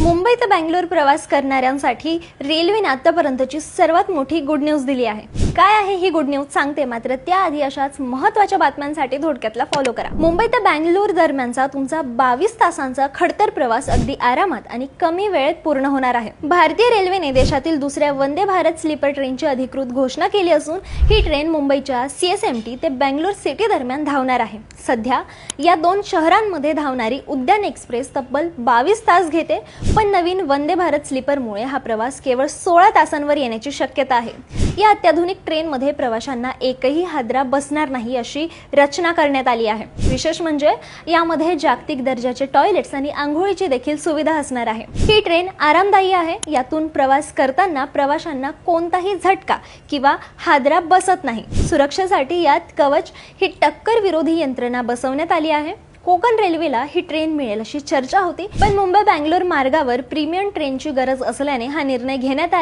मुंबई ते बंगलोर प्रवास करणाऱ्यांसाठी रेल्वेने आतापर्यंतची सर्वात मोठी गुड न्यूज दिली आहे। काय आहे ही गुड न्यूज सांगते, मात्र त्याआधी अशाच महत्त्वाच्या बातम्यांसाठी थोडक्यातला फॉलो करा। मुंबई ते बंगलोर दरम्यानचा तुमचा 22 तासांचा खडतर प्रवास अगदी आरामात आणि कमी वेळेत पूर्ण होणार आहे। भारतीय रेल्वेने देशातील दुसऱ्या वंदे भारत स्लीपर ट्रेनची अधिकृत घोषणा केली असून ही ट्रेन मुंबईच्या CSMT ते बंगलोर सिटी दरम्यान धावणार आहे। सध्या या दोन शहरांमध्ये धावणारी उद्यान एक्सप्रेस तब्बल 22 तास घेते, पण नवीन वंदे भारत स्लीपरमुळे हा प्रवास केवळ 16 तासांवर येण्याची शक्यता आहे। या अत्याधुनिक ट्रेनमध्ये प्रवाशांना एकही हादरा बसणार नाही अशी रचना करण्यात आली आहे। विशेष म्हणजे यामध्ये जागतिक दर्जाचे टॉयलेट्स आणि आंघोळीची देखील सुविधा असणार आहे। ही ट्रेन आरामदायी आहे, यातून प्रवास करताना प्रवाशांना कोणताही झटका किंवा हादरा बसत नाही। सुरक्षेसाठी यात कवच ही टक्कर विरोधी यंत्रणा बसवण्यात आली आहे। कोकण रेल्वेला ही ट्रेन मिळेल अशी चर्चा होती, पण मुंबई बंगलोर मार्गावर प्रीमियम ट्रेनची गरज असल्याने हा निर्णय घेण्यात आला।